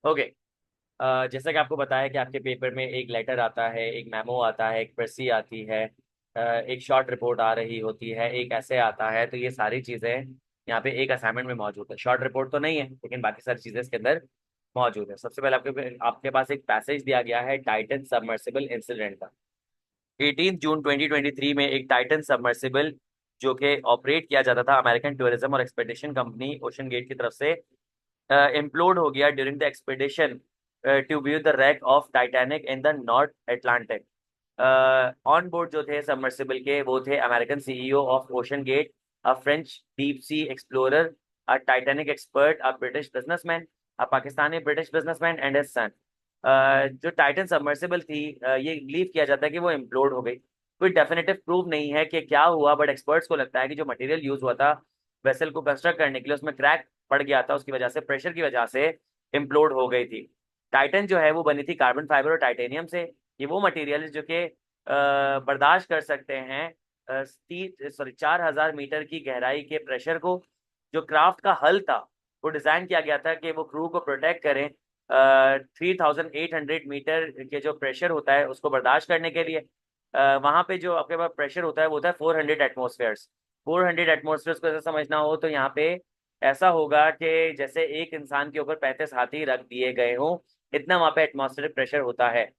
Okay. जैसा कि आपको बताया कि आपके पेपर में एक लेटर आता है, एक मेमो आता है, एक पर्ची आती है, एक शॉर्ट रिपोर्ट आ रही होती है, एक ऐसे आता है, तो ये सारी चीज़ें यहाँ पे एक असाइनमेंट में मौजूद है। शॉर्ट रिपोर्ट तो नहीं है, लेकिन बाकी सारी चीज़ें इसके अंदर मौजूद है। सबसे पहले आपके आपके पास एक पैसेज दिया गया है टाइटन सबमर्सिबल इंसिडेंट का। 18 जून 2023 में एक टाइटन सबमर्सिबल जो कि ऑपरेट किया जाता था अमेरिकन टूरिज्म और एक्सपेडिशन कंपनी ओशन गेट की तरफ से, implode हो गया during the expedition to view the wreck of Titanic in the North Atlantic. On board जो थे सबमर्सिबल के वो थे American CEO of Ocean Gate, a French deep sea explorer, a Titanic expert, a British businessman, a Pakistani British businessman and his son. जो Titan submersible थी, ये believe किया जाता है कि वो इम्प्लोड हो गई। कोई डेफिनेटिव प्रूफ नहीं है कि क्या हुआ, बट एक्सपर्ट्स को लगता है कि जो मटेरियल यूज हुआ था वेसल को कंस्ट्रक्ट करने के लिए, उसमें क्रैक पड़ गया था, उसकी वजह से, प्रेशर की वजह से इम्प्लोड हो गई थी। टाइटन जो है वो बनी थी कार्बन फाइबर और टाइटेनियम से। ये वो मटेरियल जो कि बर्दाश्त कर सकते हैं 4,000 मीटर की गहराई के प्रेशर को। जो क्राफ्ट का हल था वो डिजाइन किया गया था कि वो क्रू को प्रोटेक्ट करें 3,800 मीटर के जो प्रेशर होता है उसको बर्दाश्त करने के लिए। वहां पे जो आपके पास प्रेशर होता है वो होता है 400 एटमोसफेयर्स। 400 एटमोसफेयर्स को ऐसा समझना हो तो यहाँ पे ऐसा होगा कि जैसे एक इंसान के ऊपर 35 हाथी रख दिए गए हों, इतना वहां पे एटमॉस्फेरिक प्रेशर होता है।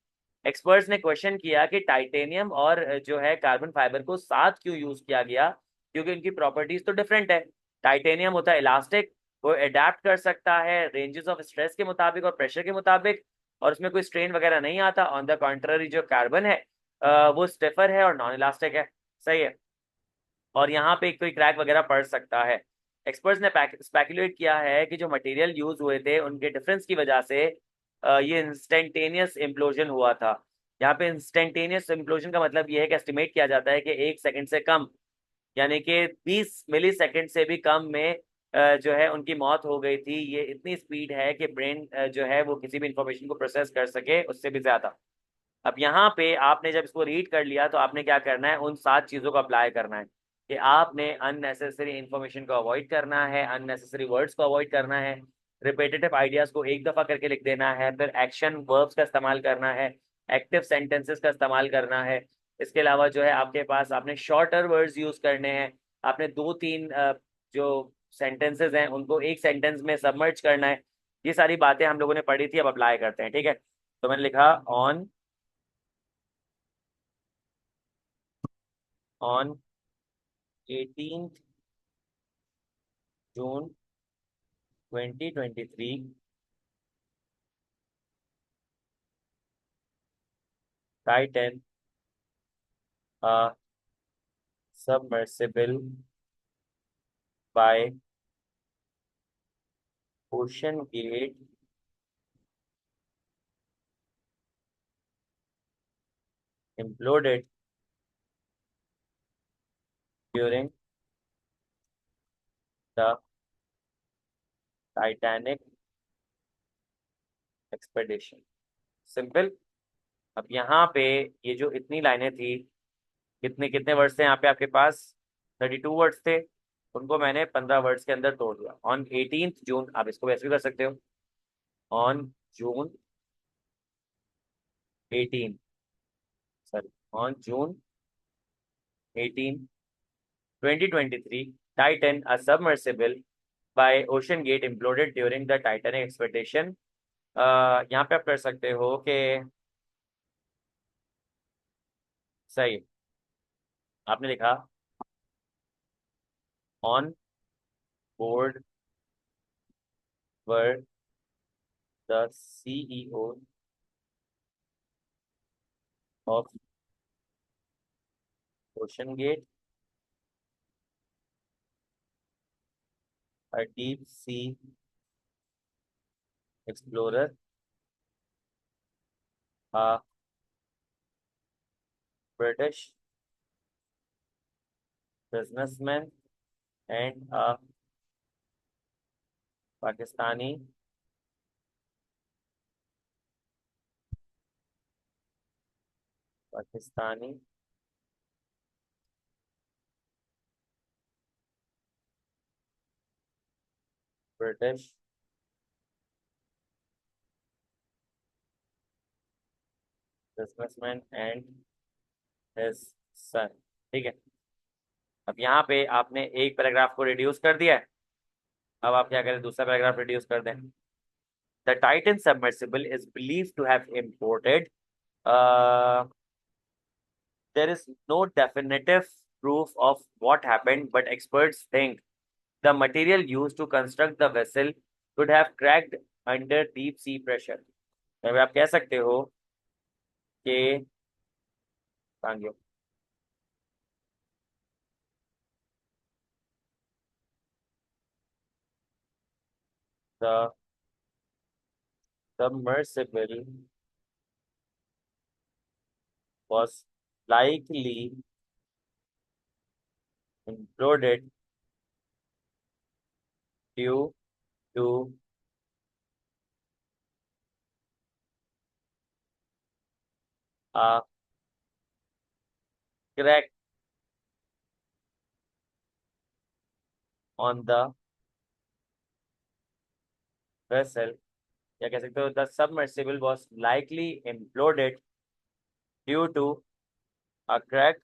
एक्सपर्ट्स ने क्वेश्चन किया कि टाइटेनियम और जो है कार्बन फाइबर को साथ क्यों यूज किया गया, क्योंकि उनकी प्रॉपर्टीज तो डिफरेंट है। टाइटेनियम होता है इलास्टिक, वो अडेप्ट कर सकता है रेंजेस ऑफ स्ट्रेस के मुताबिक और प्रेशर के मुताबिक, और उसमें कोई स्ट्रेन वगैरह नहीं आता। ऑन द कॉन्ट्ररी जो कार्बन है वो स्टिफर है और नॉन इलास्टिक है। सही है। और यहाँ पे कोई क्रैक वगैरह पड़ सकता है। एक्सपर्ट्स ने स्पेकुलेट किया है कि जो मटेरियल यूज हुए थे उनके डिफरेंस की वजह से ये इंस्टेंटेनियस इम्प्लोजन हुआ था। यहाँ पे इंस्टेंटेनियस इम्प्लोजन का मतलब ये है कि एस्टिमेट किया जाता है कि 1 सेकंड से कम, यानी कि 20 मिली सेकंड से भी कम में जो है उनकी मौत हो गई थी। ये इतनी स्पीड है कि ब्रेन जो है वो किसी भी इंफॉर्मेशन को प्रोसेस कर सके, उससे भी ज्यादा। अब यहाँ पे आपने जब इसको रीड कर लिया तो आपने क्या करना है, उन 7 चीजों को अप्लाई करना है कि आपने अननेसेसरी इंफॉर्मेशन को अवॉइड करना है, अननेसेसरी वर्ड्स को अवॉइड करना है, रिपीटेटिव आइडियाज को एक दफा करके लिख देना है, फिर एक्शन वर्ब्स का इस्तेमाल करना है, एक्टिव सेंटेंसेस का इस्तेमाल करना है। इसके अलावा जो है आपके पास आपने शॉर्टर वर्ड्स यूज करने हैं। आपने 2-3 जो सेंटेंसेस हैं उनको एक सेंटेंस में सबमर्ज करना है। ये सारी बातें हम लोगों ने पढ़ी थी, अब अप्लाई करते हैं। ठीक है, तो मैंने लिखा on 18 June 2023 Titan submersible by Ocean Gate imploded during the Titanic expedition. Simple. अब यहाँ पे ये जो इतनी लाइनें थी, कितने कितने वर्ड्स थे यहाँ पे आपके पास, 32 वर्ड्स थे, उनको मैंने 15 वर्ड्स के अंदर तोड़ दिया। ऑन 18 जून, आप इसको वैसे भी कर सकते हो, on June 18, sorry, on June 18 2023 Titan a submersible by Ocean Gate imploded during the Titanic expedition. यहाँ पे आप कर सकते हो कि सही, आपने लिखा on board were the CEO of Ocean Gate, a deep sea explorer, a British businessman and a Pakistani Pakistani British businessman and his son. ठीक है, अब यहाँ पे आपने एक पैराग्राफ को रिड्यूस कर दिया है। अब आप क्या करें, दूसरा पैराग्राफ रिड्यूस कर दें। The Titan submersible is believe to have imploded, there is no definitive proof of what happened, but experts think the material used to construct the vessel could have cracked under deep sea pressure। अब आप कह सकते हो कि आगे, the submersible was likely imploded due to a crack on the vessel। या कह सकते हो the submersible was likely imploded due to a crack।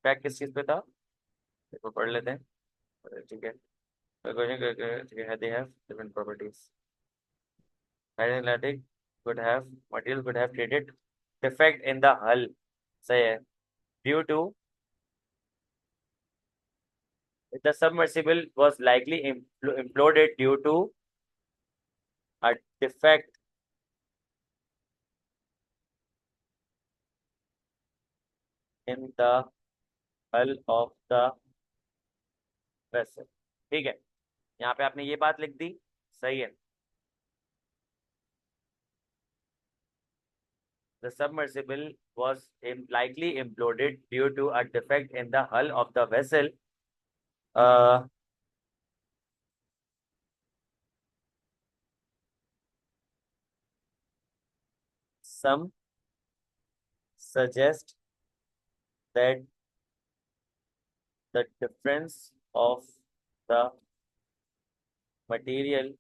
Crack किस चीज पे था, इसको पढ़ लेते हैं। ठीक है, ठीक है, they have different properties। Atlantic could have material could have created defect in the hull, सही है, due to the submersible was likely imploded due to a defect in the hull of the vessel। ठीक है, यहाँ पे आपने ये बात लिख दी, सही है। The submersible was likely imploded due to a defect in the hull of the vessel। Uh, some suggest that the difference of the material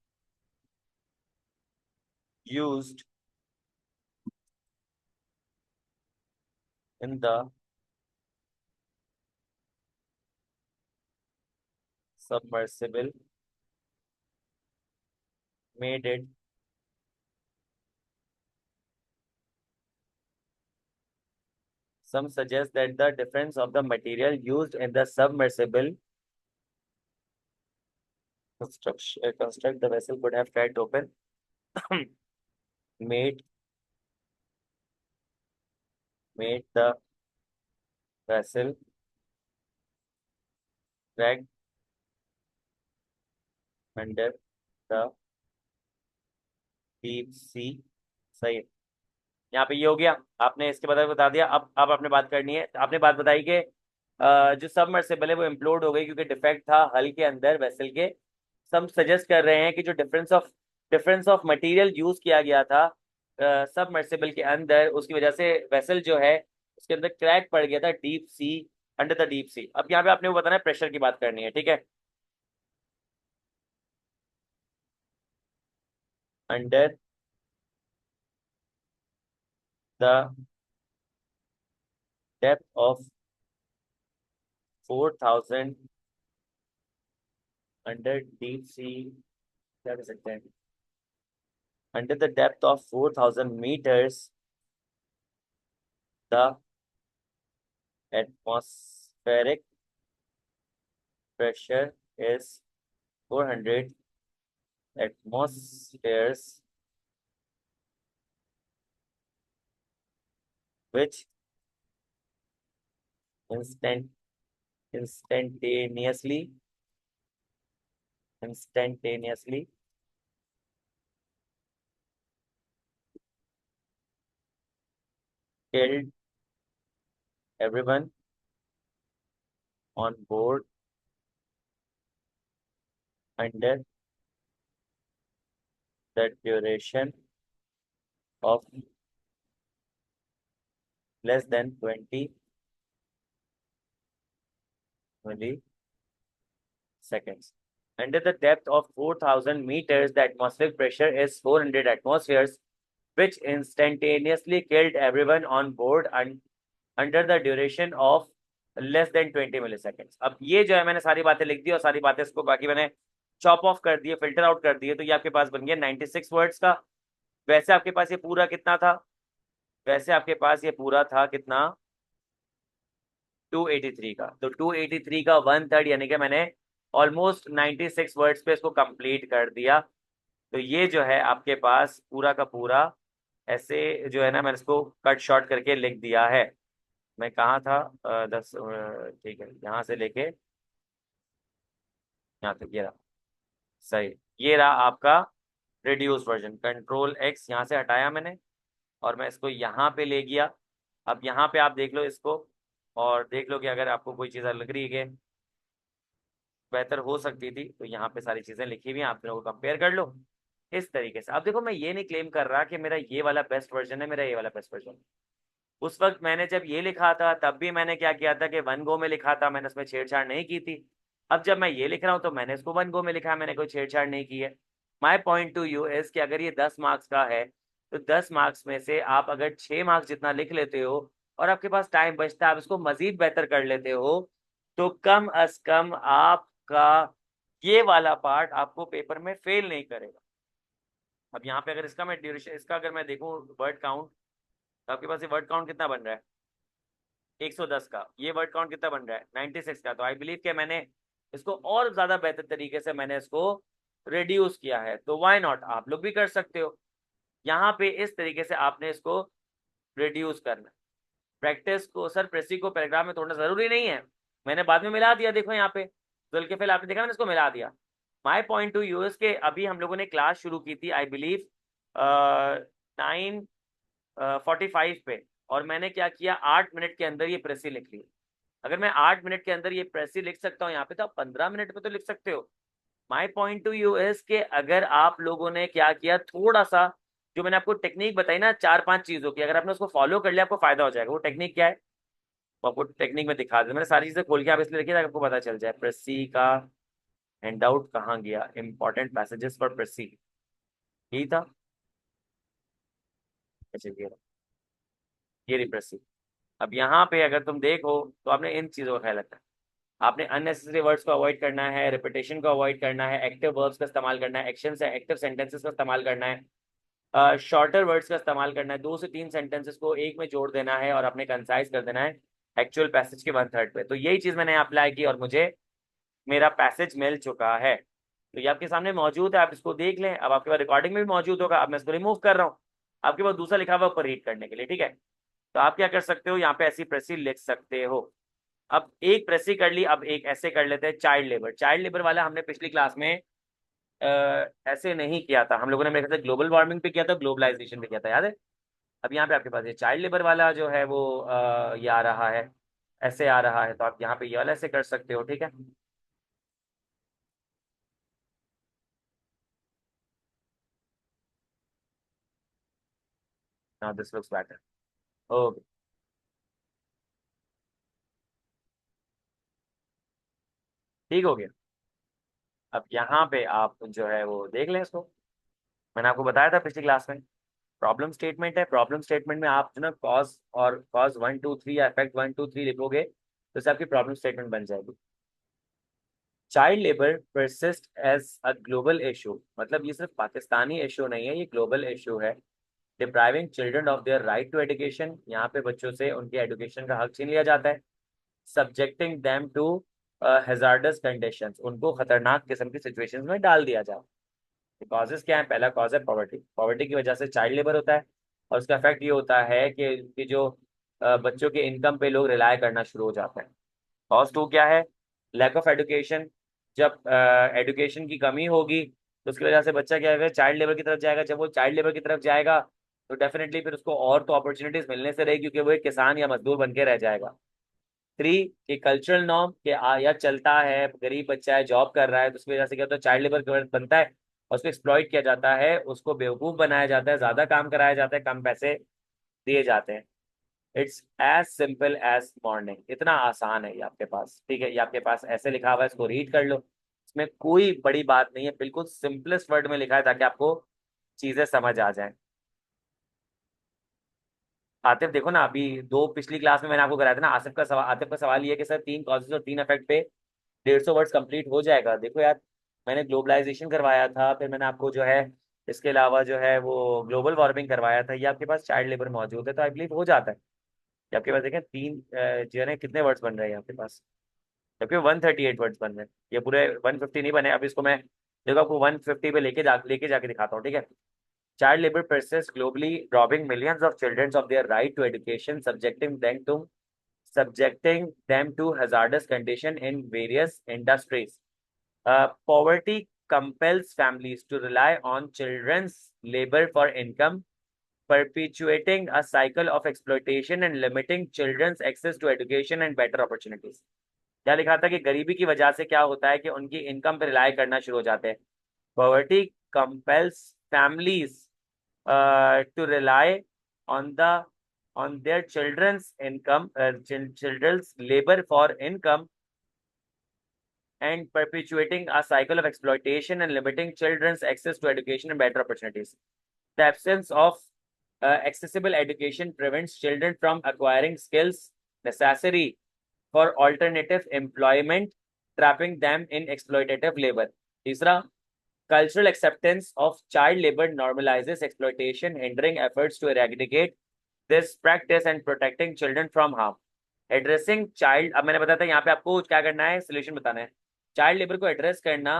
used in the submersible made it some suggest that the difference of the material used in the submersible construct the vessel could have tried to open made the vessel crack under the deep sea। सही है, यहाँ पे ये हो गया, आपने इसके बाद बता दिया। अब आपने बात करनी है, आपने बात बताई कि जो सबमर्सिबल है वो इम्प्लोड हो गई क्योंकि डिफेक्ट था हल के अंदर वेसल के। सब सजेस्ट कर रहे हैं कि जो डिफरेंस ऑफ मटेरियल यूज किया गया था सबमर्सिबल के अंदर, उसकी वजह से वेसल जो है उसके अंदर क्रैक पड़ गया था deep sea, under the deep sea. अब यहाँ पे आपने वो बताना है, प्रेशर की बात करनी है, ठीक है। Under the depth of 4000 under deep sea, क्या कह सकते हैं, under the depth of 4000 meters, the atmospheric pressure is 400 atmospheres, which instant instantaneously instantaneously killed everyone on board under the duration of less than 20 milliseconds। Under the depth of 4000 meters, the atmospheric pressure is 400 atmospheres, which instantaneously killed everyone on board under the duration of less than 20 milliseconds। अब ये जो है मैंने सारी बातें लिख दी और सारी बातें इसको बाकी मैंने चॉप ऑफ कर दिए, फिल्टर आउट कर दिए, तो ये आपके पास बन गया 96 वर्ड्स का। वैसे आपके पास ये पूरा कितना था, वैसे आपके पास ये पूरा था कितना, 283 का। तो 283 का 1/3 यानी कि मैंने ऑलमोस्ट 96 वर्ड्स पे इसको कंप्लीट कर दिया। तो ये जो है आपके पास पूरा का पूरा ऐसे जो है ना, मैंने इसको कट शॉर्ट करके लिख दिया है। मैं कहाँ था, 10, ठीक है, यहाँ से लेके यहाँ तक ये रहा, सही। ये रहा आपका रिड्यूस वर्जन। कंट्रोल एक्स यहाँ से हटाया मैंने और मैं इसको यहाँ पे ले गया। अब यहाँ पे आप देख लो इसको और देख लो कि अगर आपको कोई चीज़ लग रही है कि बेहतर हो सकती थी, तो यहाँ पे सारी चीज़ें लिखी हुई हैं, आप लोगों को कंपेयर कर लो इस तरीके से। अब देखो, मैं ये नहीं क्लेम कर रहा कि मेरा ये वाला बेस्ट वर्जन है, मेरा ये वाला बेस्ट वर्जन। उस वक्त मैंने जब ये लिखा था तब भी मैंने क्या किया था कि वन गो में लिखा था, मैंने उसमें छेड़छाड़ नहीं की थी। अब जब मैं ये लिख रहा हूँ तो मैंने इसको वन गो में लिखा है, मैंने कोई छेड़छाड़ नहीं की है। My point two you is कि अगर ये 10 मार्क्स का है तो 10 मार्क्स में से आप अगर 6 मार्क्स जितना लिख लेते हो और आपके पास टाइम बचता है, आप इसको मजीद बेहतर कर लेते हो, तो कम अज कम आपका ये वाला पार्ट आपको पेपर में फेल नहीं करेगा। अब यहाँ पे अगर इसका मैं ड्यूरेशन, इसका अगर मैं देखूँ वर्ड काउंट, तो आपके पास ये वर्ड काउंट कितना बन रहा है, 110 का। ये वर्ड काउंट कितना बन रहा है, 96 का। तो आई बिलीव कि मैंने इसको और ज्यादा बेहतर तरीके से मैंने इसको रिड्यूस किया है, तो व्हाई नॉट, आप लोग भी कर सकते हो। यहाँ पे इस तरीके से आपने इसको रिड्यूस करना। प्रैक्टिस को सर प्रेसी को पैराग्राफ में तोड़ना जरूरी नहीं है, मैंने बाद में मिला दिया, देखो यहाँ पे जुल के फिर आपने देखा मैंने इसको मिला दिया। माई पॉइंट टू यूज के अभी हम लोगों ने क्लास शुरू की थी आई बिलीव 9:45 पे, और मैंने क्या किया, 8 मिनट के अंदर ये प्रेसी लिख ली। अगर मैं 8 मिनट के अंदर ये प्रेसी लिख सकता हूँ यहाँ पे, तो आप 15 मिनट में तो लिख सकते हो। My point two you is के अगर आप लोगों ने क्या किया, थोड़ा सा जो मैंने आपको टेक्निक बताई ना 4-5 चीजों की, अगर आपने उसको फॉलो कर लिया आपको फायदा हो जाएगा। वो टेक्निक क्या है, वो आपको टेक्निक में दिखा दे, मैंने सारी चीजें खोल के आप इसलिए रखिए ताकि आपको पता चल जाए। प्रेसी का हैंडआउट कहाँ गया, इंपॉर्टेंट पैसेजेस फॉर प्रेसी, यही था। अच्छा ये रही प्रेसी। अब यहाँ पे अगर तुम देखो तो आपने इन चीजों का ख्याल रखना है, आपने अननेसेसरी वर्ड्स को अवॉइड करना है, रिपीटेशन को अवॉइड करना है, एक्टिव वर्ब्स का इस्तेमाल करना है, एक्शन से एक्टिव सेंटेंसेस का इस्तेमाल करना है, शॉर्टर वर्ड्स का इस्तेमाल करना है, 2 से 3 सेंटेंसेस को एक में जोड़ देना है और अपने कंसाइज कर देना है एक्चुअल पैसेज के 1/3 पे। तो यही चीज मैंने अप्लाई की और मुझे मेरा पैसेज मिल चुका है। तो ये आपके सामने मौजूद है, आप इसको देख लें। अब आपके पास रिकॉर्डिंग में भी मौजूद होगा। अब मैं इसको रिमूव कर रहा हूँ, आपके पास दूसरा लिखा हुआ ऊपर रीड करने के लिए, ठीक है। तो आप क्या कर सकते हो, यहाँ पे ऐसी प्रेसी लिख सकते हो। अब एक प्रेसी कर ली, अब एक ऐसे कर लेते हैं, चाइल्ड लेबर। चाइल्ड लेबर वाला हमने पिछली क्लास में ऐसे नहीं किया था, हम लोगों ने मेरे ख्याल से ग्लोबल वार्मिंग पे किया था, ग्लोबलाइजेशन पे किया था, याद है। अब यहाँ पे आपके पास ये चाइल्ड लेबर वाला जो है वो ये आ रहा है, ऐसे आ रहा है, तो आप यहाँ पे ये वाला ऐसे कर सकते हो, ठीक है। Now this looks better, okay, ठीक हो गया। अब यहाँ पे आप जो है वो देख लें इसको, मैंने आपको बताया था पिछली क्लास में प्रॉब्लम स्टेटमेंट है। प्रॉब्लम स्टेटमेंट में आप जो ना कॉज और कॉज 1 2 3 या इफेक्ट 1 2 3 लिखोगे तो इससे आपकी प्रॉब्लम स्टेटमेंट बन जाएगी। Child labour persist as a global issue, मतलब ये सिर्फ पाकिस्तानी इशू नहीं है, ये ग्लोबल इशू है। Depriving children of their right to education, यहाँ पे बच्चों से उनके एजुकेशन का हक छीन लिया जाता है। Subjecting them to hazardous conditions, उनको खतरनाक किस्म की सिचुएशंस में डाल दिया जाए। कॉजेज क्या है, पहला कॉज है पॉवर्टी, पॉवर्टी की वजह से चाइल्ड लेबर होता है और उसका इफेक्ट ये होता है कि जो बच्चों के इनकम पे लोग रिलाय करना शुरू हो जाते हैं। कॉज 2 क्या है, लैक ऑफ एजुकेशन, जब एजुकेशन की कमी होगी तो उसकी वजह से बच्चा क्या है, चाइल्ड लेबर की तरफ जाएगा। जब वो चाइल्ड लेबर की तरफ जाएगा तो डेफिनेटली फिर उसको और तो अपॉर्चुनिटीज मिलने से रही, क्योंकि वो एक किसान या मजदूर बन के रह जाएगा। 3 कि कल्चरल नॉर्म के या चलता है, गरीब बच्चा है जॉब कर रहा है तो उसकी वजह से क्या होता है, चाइल्ड लेबर बनता है और उसको एक्सप्लॉइट किया जाता है, उसको बेवकूफ बनाया जाता है, ज्यादा काम कराया जाता है, कम पैसे दिए जाते हैं। It's as simple as morning, इतना आसान है ये आपके पास, ठीक है। ये आपके पास ऐसे लिखा हुआ है, इसको रीड कर लो, इसमें कोई बड़ी बात नहीं है, बिल्कुल सिंपलेस्ट वर्ड में लिखा है ताकि आपको चीजें समझ आ जाए। आतिफ देखो ना, अभी दो पिछली क्लास में मैंने आपको कराया था ना, आतिफ का सवाल ये है कि सर 3 कॉजेज और 3 इफेक्ट पे 150 वर्ड्स कंप्लीट हो जाएगा। देखो यार, मैंने ग्लोबलाइजेशन करवाया था, फिर मैंने आपको जो है इसके अलावा जो है वो ग्लोबल वार्मिंग करवाया था, ये आपके पास चाइल्ड लेबर मौजूद है, तो आई बिलीव हो जाता है। ये आपके पास देखें 3 जो है ना कितने वर्ड्स बन रहे हैं आपके पास, जबकि 138 वर्ड्स बन रहे हैं, ये पूरे 150 नहीं बने। अब इसको मैं देखो आपको 150 पे लेके जाके दिखाता हूँ, ठीक है। Child labor persists globally, robbing millions of children of their right to education, subjecting them to hazardous conditions in various industries. Poverty compels families to rely on children's labor for income, perpetuating a cycle of exploitation and limiting children's access to education and better opportunities. क्या लिखा था कि गरीबी की वजह से क्या होता है कि उनकी इनकम पर रिलाई करना शुरू हो जाते हैं। Poverty compels families to rely on their children's income, children's labor for income, and perpetuating a cycle of exploitation and limiting children's access to education and better opportunities. The absence of accessible education prevents children from acquiring skills necessary for alternative employment, trapping them in exploitative labor. तीसरा, cultural acceptance of child labor normalizes exploitation, hindering efforts to eradicate this practice and protecting children from harm. Addressing child, अब मैंने बताया था यहाँ पे आपको क्या करना है, सोल्यूशन बताना है। चाइल्ड लेबर को एड्रेस करना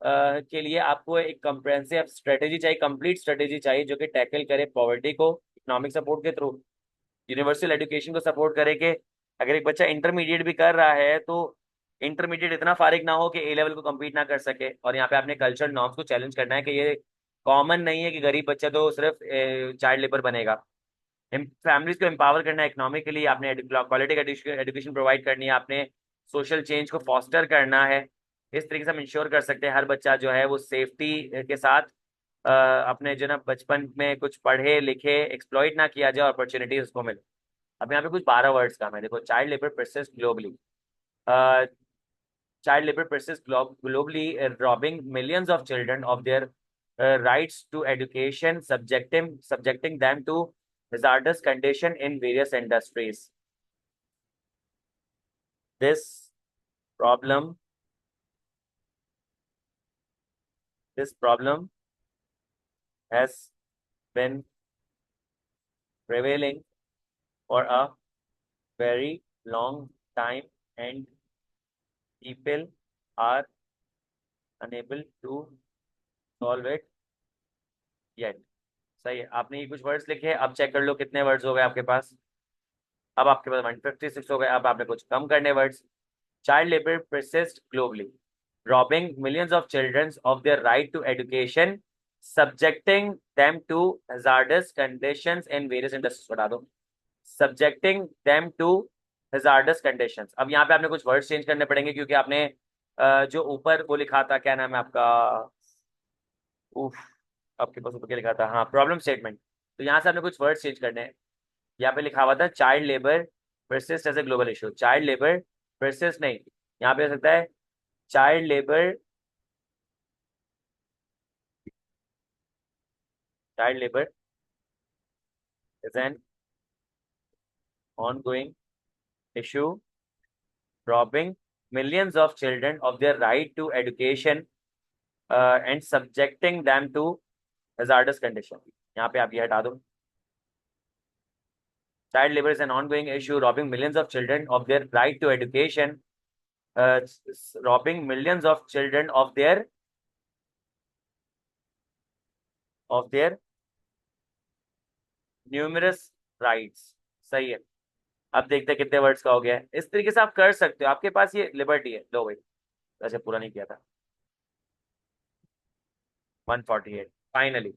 के लिए आपको एक कम्प्रेहेंसिव स्ट्रेटेजी चाहिए, कंप्लीट स्ट्रेटेजी चाहिए जो कि टैकल करे पॉवर्टी को इकोनॉमिक सपोर्ट के थ्रू, यूनिवर्सल एजुकेशन को सपोर्ट करे कि अगर एक बच्चा इंटरमीडिएट भी कर रहा है तो इंटरमीडिएट इतना फारिग ना हो कि ए लेवल को कम्पीट ना कर सके। और यहाँ पे आपने कल्चरल नॉर्म्स को चैलेंज करना है कि ये कॉमन नहीं है कि गरीब बच्चा तो सिर्फ चाइल्ड लेबर बनेगा। फैमिलीज को एम्पावर करना है इकोनॉमिकली, आपने क्वालिटी एजुकेशन प्रोवाइड करनी है, आपने सोशल चेंज को फॉस्टर करना है। इस तरीके से हम इंश्योर कर सकते हैं हर बच्चा जो है वो सेफ्टी के साथ अपने जो ना बचपन में कुछ पढ़े लिखे, एक्सप्लॉइट ना किया जाए, अपॉर्चुनिटीज उसको मिले। अब यहाँ पे कुछ 12 वर्ड्स का है, देखो। Child labour persist globally, child labor persists globally, robbing millions of children of their rights to education, subjecting them to hazardous condition in various industries. This problem, this problem has been prevailing for a very long time, and people are unable to solve it yet. सही है, आपने ये कुछ words लिखे, अब check कर लो कितने words हो गए आपके पास। अब आपके पास 156 हो गए, अब आपने कुछ कम करने words. Child labour persist globally, robbing millions of children of their right to education, subjecting them to hazardous conditions in various industries। बता दो, subjecting them to hazardous conditions। अब यहाँ पे आपने कुछ वर्ड्स चेंज करने पड़ेंगे क्योंकि आपने जो ऊपर वो लिखा था, क्या नाम है आपका, उफ, आपके पास ऊपर क्या लिखा था, हाँ, प्रॉब्लम स्टेटमेंट, तो यहाँ से आपने कुछ वर्ड्स चेंज करने हैं। यहाँ पे लिखा हुआ था child labour persist as a global issue, child labour persist नहीं, यहाँ पे हो सकता है child labour, child labor is an ongoing issue, robbing millions of children of their right to education and subjecting them to hazardous conditions। यहाँ पे आप ये हटा दो, child labor is an ongoing issue, robbing millions of children of their right to education, uh, robbing millions of children of their numerous rights। सही है। अब देखते हैं कितने वर्ड्स का हो गया है। इस तरीके से आप कर सकते हो, आपके पास ये लिबर्टी है। लो भाई, वैसे पूरा नहीं किया था। 148, finally,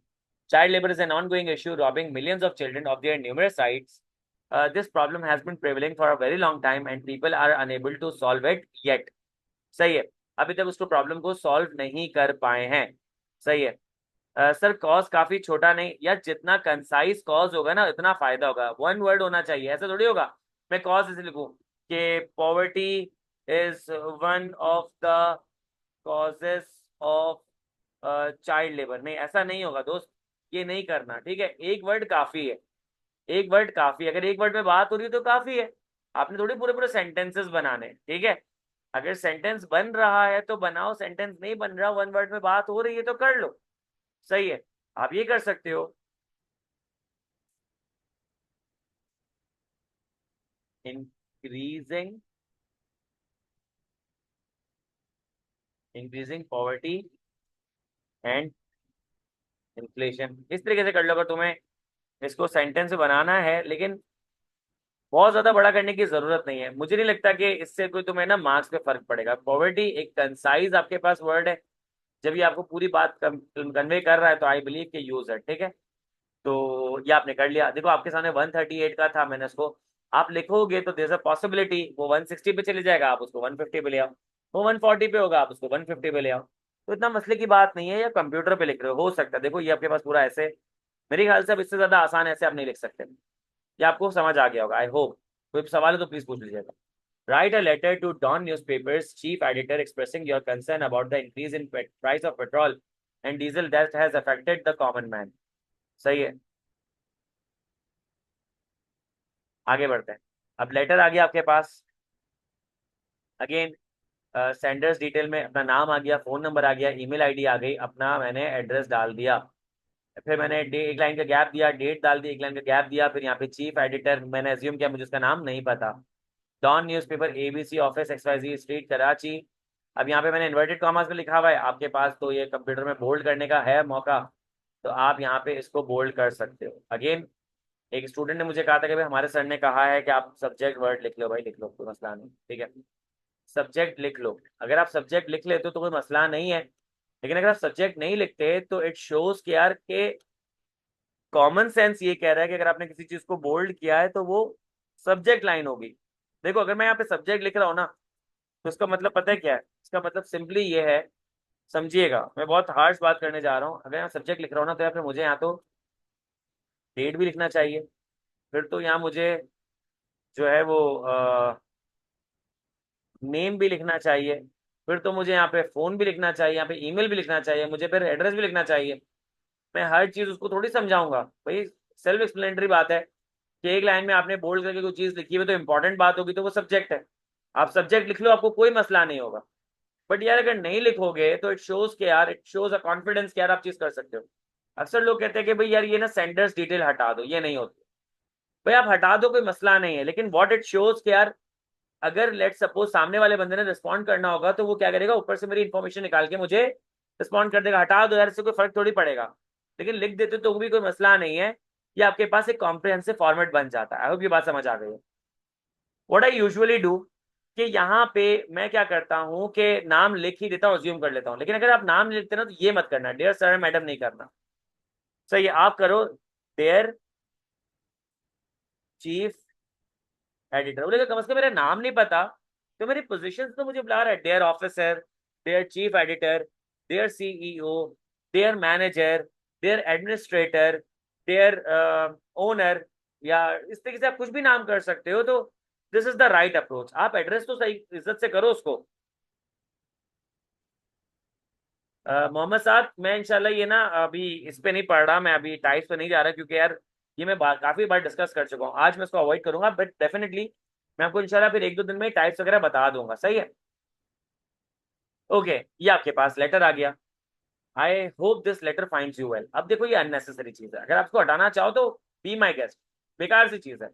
child labor is an ongoing issue, robbing millions of children of their numerous rights. This problem has been prevailing for a very long time and people are unable to solve it yet। सही है, अभी तक उसको problem को solve नहीं कर पाए हैं। सही है। सर कॉज काफी छोटा नहीं यार, जितना कंसाइज कॉज होगा ना उतना फायदा होगा। वन वर्ड होना चाहिए, ऐसा थोड़ी होगा मैं कॉज ऐसे लिखूं कि poverty is one of the causes of child labour, नहीं ऐसा नहीं होगा दोस्त, ये नहीं करना, ठीक है। एक वर्ड काफी है, एक वर्ड काफी है, अगर एक वर्ड में बात हो रही है तो काफी है। आपने थोड़ी पूरे पूरे सेंटेंसेस बनाने, ठीक है। अगर सेंटेंस बन रहा है तो बनाओ, सेंटेंस नहीं बन रहा, वन वर्ड में बात हो रही है तो कर लो, सही है। आप ये कर सकते हो। Increasing increasing poverty and inflation, इस तरीके से कर लो। अगर तुम्हें इसको सेंटेंस बनाना है, लेकिन बहुत ज्यादा बड़ा करने की जरूरत नहीं है। मुझे नहीं लगता कि इससे कोई तुम्हें ना मार्क्स पे फर्क पड़ेगा। पॉवर्टी एक कंसाइज आपके पास वर्ड है, जब ये आपको पूरी बात कन्वे कर रहा है तो आई बिलीव के यूज है, ठीक है। तो ये आपने कर लिया। देखो आपके सामने 138 का था, मैंने उसको, आप लिखोगे तो देयर अ पॉसिबिलिटी वो 160 पे चले जाएगा, आप उसको 150 पे ले आओ। वो 140 पे होगा, आप उसको 150 पे ले आओ। तो इतना मसले की बात नहीं है। या कंप्यूटर पे लिख रहे हो सकता है। देखो ये आपके पास पूरा ऐसे, मेरे ख्याल से अब इससे ज्यादा आसान ऐसे आप नहीं लिख सकते। ये आपको समझ आ गया होगा, आई होप। कोई सवाल है तो प्लीज पूछ लीजिएगा। Write a letter to Dawn newspaper's chief editor expressing your concern about the increase in price of petrol and diesel that has affected the common man। सही है, आगे बढ़ते हैं। अब लेटर आ गया आपके पास। अगेन सेंडर्स डिटेल में अपना नाम आ गया, फोन नंबर आ गया, ईमेल आईडी आ गई, अपना मैंने एड्रेस डाल दिया। फिर मैंने एक लाइन का गैप दिया, डेट डाल दी, एक लाइन का गैप दिया। फिर यहाँ पे चीफ एडिटर मैंने एज्यूम किया, मुझे उसका नाम नहीं पता। Dawn newspaper ABC office XYZ street Karachi. अब यहाँ पे मैंने इन्वर्टेड कॉमर्स में लिखा हुआ है, आपके पास तो ये कंप्यूटर में बोल्ड करने का है मौका, तो आप यहाँ पे इसको बोल्ड कर सकते हो। अगेन एक स्टूडेंट ने मुझे कहा था कि भाई हमारे सर ने कहा है कि आप सब्जेक्ट वर्ड लिख लो। भाई लिख लो, कोई मसला नहीं, ठीक है। सब्जेक्ट लिख लो। अगर आप सब्जेक्ट लिख लेते हो तो कोई मसला नहीं है, लेकिन अगर आप सब्जेक्ट नहीं लिखते तो इट शोज कि यार के कॉमन सेंस ये कह रहा है कि अगर आपने किसी चीज को बोल्ड किया है तो वो सब्जेक्ट लाइन होगी। देखो अगर मैं यहाँ पे सब्जेक्ट लिख रहा हूँ ना, तो इसका मतलब पता है क्या है? इसका मतलब सिंपली ये है, समझिएगा, मैं बहुत हार्श बात करने जा रहा हूँ। अगर यहाँ सब्जेक्ट लिख रहा हूँ ना, तो यहाँ पे मुझे यहाँ तो डेट भी लिखना चाहिए। फिर तो यहाँ मुझे जो है वो नेम भी लिखना चाहिए। फिर तो मुझे यहाँ पे फोन भी लिखना चाहिए, यहाँ पे ईमेल भी लिखना चाहिए, मुझे फिर एड्रेस भी लिखना चाहिए। मैं हर चीज उसको थोड़ी समझाऊंगा भाई। सेल्फ एक्सप्लेनेटरी बात है कि एक लाइन में आपने बोल्ड करके कोई चीज लिखी है तो इंपॉर्टेंट बात होगी, तो वो सब्जेक्ट है। आप सब्जेक्ट लिख लो, आपको कोई मसला नहीं होगा। बट यार अगर नहीं लिखोगे तो इट शोज अ कॉन्फिडेंस कि यार आप चीज कर सकते हो। अक्सर लोग कहते हैं कि भाई यार ये ना सेंडर्स डिटेल हटा दो, ये नहीं होती। भाई आप हटा दो, कोई मसला नहीं है, लेकिन व्हाट इट शोज कि यार अगर लेट सपोज सामने वाले बंदे ने रिस्पॉन्ड करना होगा तो वो क्या करेगा, ऊपर से मेरी इन्फॉर्मेशन निकाल के मुझे रिस्पॉन्ड कर देगा। हटा दो यार, इससे कोई फर्क थोड़ी पड़ेगा। लेकिन लिख देते तो भी कोई मसला नहीं है। ये आपके पास एक कॉम्प्रिहेंसिव फॉर्मेट बन जाता है। आई होप ये बात समझ आ गई है। व्हाट आई यूजुअली डू कि यहाँ पे मैं क्या करता हूँ कि नाम लिख ही देता हूँ, अज्यूम कर लेता हूँ। लेकिन अगर आप नाम लिखते ना तो ये मत करना, डियर सर मैडम नहीं करना। सही है, आप करो डियर चीफ एडिटर। बोले कम से कम मेरा नाम नहीं पता तो मेरी पोजीशन तो मुझे बुला रहा है, dear officer, dear chief editor, dear CEO, dear manager, dear administrator, dear owner, या इस तरीके से आप कुछ भी नाम कर सकते हो। तो this is the right approach. आप एड्रेस तो सही इज्जत से करो उसको। मोहम्मद साहब मैं इंशाल्लाह ये ना अभी इस पे नहीं पढ़ रहा, मैं अभी टाइप्स पे नहीं जा रहा, क्योंकि यार ये मैं काफी बार डिस्कस कर चुका हूँ। आज मैं इसको अवॉइड करूंगा, बट डेफिनेटली मैं आपको इंशाल्लाह फिर एक दो दिन में टाइप्स वगैरह बता दूंगा, सही है। ओके, ये आपके पास लेटर आ गया। I hope this letter finds you well. अब देखो ये अननेसेसरी चीज है, अगर आप इसको हटाना चाहो तो बी माई गेस्ट, बेकार सी चीज है।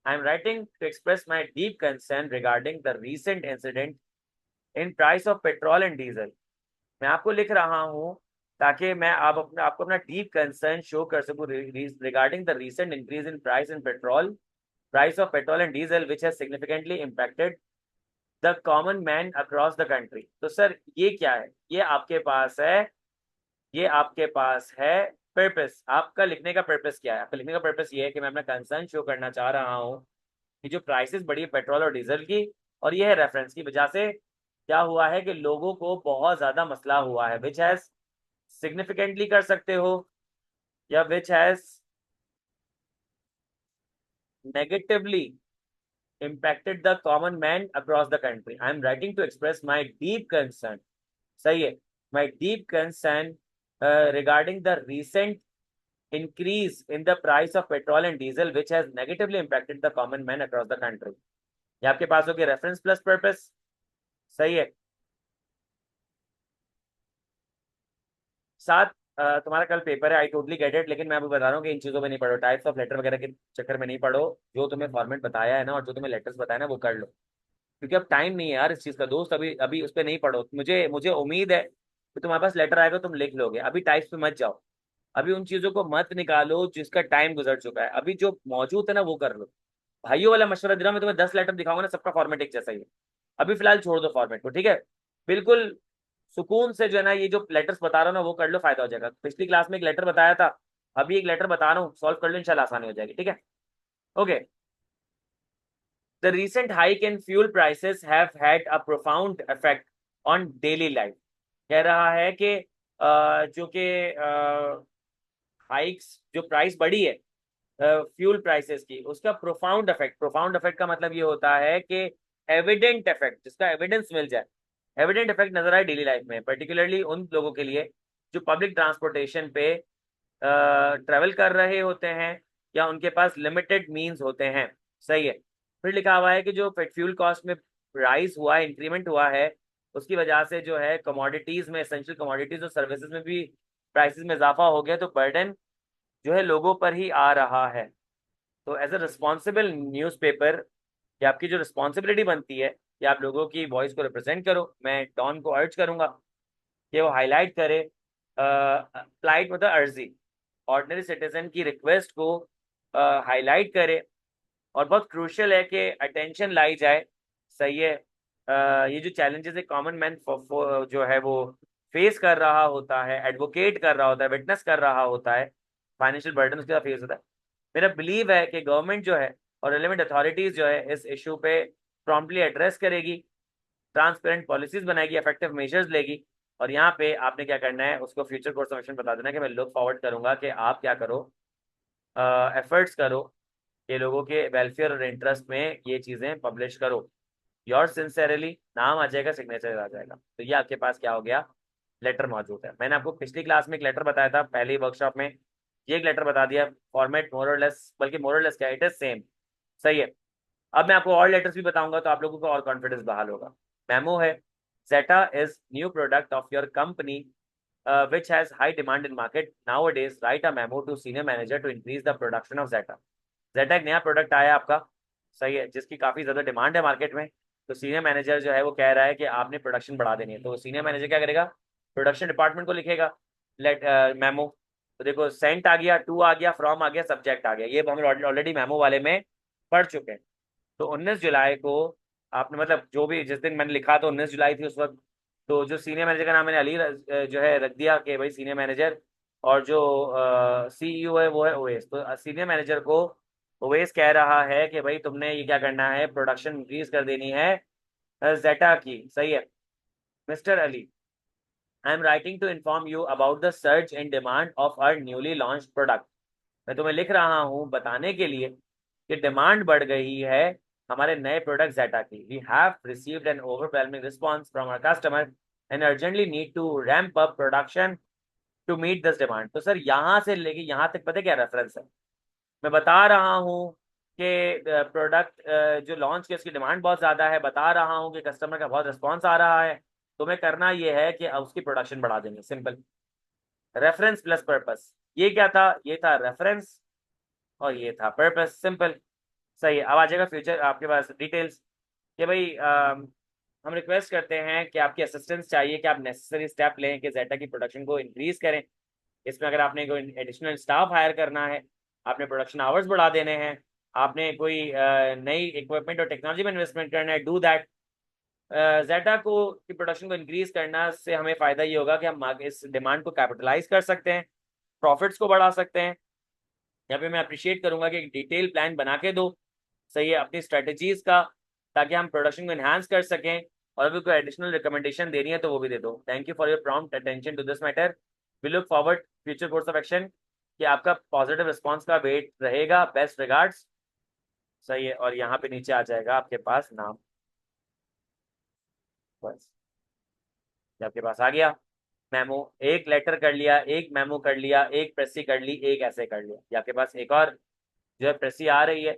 I am writing to express my deep concern regarding the recent incident in price of petrol and diesel. मैं आपको लिख रहा हूँ ताकि मैं आप अपने आपको अपना डीप कंसर्न शो कर सकूं regarding the recent increase in price of petrol and diesel which has significantly impacted the common man across the country. तो सर ये क्या है? ये आपके पास है, ये आपके पास है पर्पस। आपका लिखने का पर्पस क्या है? आपका लिखने का पर्पस ये है कि मैं अपना कंसर्न शो करना चाह रहा हूँ कि जो प्राइसेस बढ़ी है पेट्रोल और डीजल की, और ये है रेफरेंस की वजह से क्या हुआ है कि लोगों को बहुत ज्यादा मसला हुआ है, विच हैज सिग्निफिकेंटली कर सकते हो, या which has negatively impacted the common man across the country. I am writing to express my deep concern. सही है, my deep concern regarding the recent increase in the price of petrol and diesel which has negatively impacted the common man across the country। ये आपके पास हो गया reference plus purpose. सही है। साथ तुम्हारा कल पेपर है, आई टोटली गेट इट, लेकिन मैं अभी बता रहा हूँ कि इन चीजों में नहीं पढ़ो, टाइप्स ऑफ लेटर वगैरह के चक्कर में नहीं पढ़ो। जो तुम्हें फॉर्मेट बताया है ना और जो तुम्हें लेटर्स बताया ना वो कर लो, क्योंकि अब टाइम नहीं है यार इस चीज का दोस्त। अभी अभी उस पर नहीं पढ़ो। मुझे मुझे उम्मीद है कि तुम्हारे पास लेटर आएगा तुम लिख लोगे। अभी टाइप्स पे मत जाओ। अभी उन चीजों को मत निकालो जिसका टाइम गुजर चुका है। अभी जो मौजूद है ना वो कर लो। भाइयों वाला मशवरा दे रहा हूं मैं तुम्हें, 10 लेटर दिखाऊंगा ना सबका फॉर्मेट एक जैसा ही है। अभी फिलहाल छोड़ दो फॉर्मेट को, ठीक है। बिल्कुल सुकून से जो है ना ये जो लेटर्स बता रहा हूँ ना वो कर लो, फायदा हो जाएगा। पिछली क्लास में एक लेटर बताया था, अभी एक लेटर बता रहा हूँ, सॉल्व कर लो, इंशाल्लाह आसानी हो जाएगी, ठीक है। Okay. The recent hike in fuel prices have had a profound effect on daily life. कह रहा है कि जो कि हाइक्स जो प्राइस बढ़ी है फ्यूल प्राइसेस की, उसका प्रोफाउंड इफेक्ट, प्रोफाउंड इफेक्ट का मतलब ये होता है कि एविडेंट इफेक्ट, जिसका एविडेंस मिल जाए, एविडेंट इफेक्ट नजर आए डेली लाइफ में, पर्टिकुलरली उन लोगों के लिए जो पब्लिक ट्रांसपोर्टेशन पे ट्रेवल कर रहे होते हैं या उनके पास लिमिटेड मींस होते हैं। सही है। फिर लिखा हुआ है कि जो फ्यूल कॉस्ट में राइज हुआ है, इंक्रीमेंट हुआ है, उसकी वजह से जो है कमोडिटीज में, एसेंशियल कमोडिटीज और सर्विसेज में भी प्राइसेस में इजाफा हो गया, तो बर्डन जो है लोगों पर ही आ रहा है। तो एज अ रिस्पॉन्सिबल न्यूज़पेपर, ये आपकी जो रिस्पॉन्सिबिलिटी बनती है कि आप लोगों की वॉइस को रिप्रेजेंट करो। मैं डॉन को अर्ज करूंगा कि वो हाईलाइट करे प्लाइट मतलब अर्जी, ऑर्डिनरी सिटीजन की रिक्वेस्ट को हाईलाइट करे, और बहुत क्रूशियल है कि अटेंशन लाई जाए। सही है। ये जो चैलेंजेस है कॉमन मैन जो है वो फेस कर रहा होता है, एडवोकेट कर रहा होता है, विटनेस कर रहा होता है, फाइनेंशियल बर्डन उसके साथ फेस होता है। मेरा बिलीव है कि गवर्नमेंट जो है और रेलिवेंट अथॉरिटीज जो है इस इशू पे प्रॉम्प्टली एड्रेस करेगी, ट्रांसपेरेंट पॉलिसीज बनाएगी, इफेक्टिव मेजर्स लेगी। और यहाँ पे आपने क्या करना है उसको फ्यूचर कोर्स ऑफ एक्शन बता देना कि मैं लुक फॉरवर्ड करूंगा कि आप क्या करो, एफर्ट्स करो कि लोगों के वेलफेयर और इंटरेस्ट में ये चीज़ें पब्लिश करो। योर सिंसेरली नाम आ जाएगा, सिग्नेचर आ जाएगा। तो ये आपके पास क्या हो गया, लेटर मौजूद है। मैंने आपको पिछली क्लास में एक लेटर बताया था, पहली वर्कशॉप में ये एक लेटर बता दिया। फॉर्मेट मोर और लेस, बल्कि मोर और लेस क्या, इट इज सेम। सही है। अब मैं आपको और लेटर्स भी बताऊंगा तो आप लोगों को और कॉन्फिडेंस बहाल होगा। मेमो है, Zeta is new product of your company which has high demand in market nowadays. Write a memo to senior manager to increase the production of Zeta। Zeta एक नया प्रोडक्ट आया आपका, सही है, जिसकी काफी ज्यादा डिमांड है मार्केट में। तो सीनियर मैनेजर जो है वो कह रहा है कि आपने प्रोडक्शन बढ़ा देनी है। तो सीनियर मैनेजर क्या करेगा, प्रोडक्शन डिपार्टमेंट को लिखेगा लेट मेमो। तो देखो सेंट आ गया, टू आ गया, फ्रॉम आ गया, सब्जेक्ट आ गया, ये हम ऑलरेडी मेमो वाले में पढ़ चुके हैं। तो 19 जुलाई को आपने, मतलब जो भी जिस दिन मैंने लिखा था 19 जुलाई थी उस वक्त, तो जो सीनियर मैनेजर का नाम मैंने अली जो है रख दिया कि भाई सीनियर मैनेजर, और जो सीईओ है वो है ओवेस। तो सीनियर मैनेजर को ओवेस कह रहा है कि भाई तुमने ये क्या करना है, प्रोडक्शन इंक्रीज कर देनी है जेटा की। सही है। Mister Ali, I am writing to inform you about the search in demand of our newly launch product. मैं तुम्हें लिख रहा हूँ बताने के लिए कि डिमांड बढ़ गई है हमारे नए प्रोडक्ट जेटा की। We have received an overwhelming response from our customer and urgently need to ramp up production to meet this demand. तो सर यहाँ से लेके यहाँ तक पता है क्या रेफरेंस है, मैं बता रहा हूँ कि प्रोडक्ट जो लॉन्च की उसकी डिमांड बहुत ज़्यादा है, बता रहा हूँ कि कस्टमर का बहुत रिस्पॉन्स आ रहा है, तुम्हें करना ये है कि उसकी प्रोडक्शन बढ़ा देंगे। सिंपल। रेफरेंस प्लस पर्पस, ये क्या था, ये था रेफरेंस और ये था पर्पस। सिंपल। सही है। अब आ जाएगा फ्यूचर आपके पास डिटेल्स कि भाई हम रिक्वेस्ट करते हैं कि आपकी असिस्टेंस चाहिए कि आप नेसेसरी स्टेप लें कि जेटा की प्रोडक्शन को इंक्रीज करें। इसमें अगर आपने कोई एडिशनल स्टाफ हायर करना है, आपने प्रोडक्शन आवर्स बढ़ा देने हैं, आपने कोई नई इक्विपमेंट और टेक्नोलॉजी में इन्वेस्टमेंट करना है, डू दैट। जेटा को की प्रोडक्शन को इंक्रीज करना से हमें फ़ायदा ये होगा कि हम इस डिमांड को कैपिटलाइज कर सकते हैं, प्रॉफिट्स को बढ़ा सकते हैं। यहाँ पे मैं अप्रिशिएट करूंगा कि एक डिटेल प्लान बना के दो, सही है, अपनी स्ट्रेटजीज का, ताकि हम प्रोडक्शन को एनहांस कर सकें। और अभी कोई एडिशनल रिकमेंडेशन देनी है तो वो भी दे दो। Thank you for your prompt attention to this matter. We look forward future course of action कि आपका पॉजिटिव रिस्पॉन्स का वेट रहेगा। Best regards. सही है। और यहाँ पे नीचे आ जाएगा आपके पास नाम, बस ये आपके पास आ गया। मेमो, एक लेटर कर लिया, एक मेमो कर लिया, एक प्रेसी कर ली, एक ऐसे कर लिया। ये आपके पास एक और जो है प्रेसी आ रही है।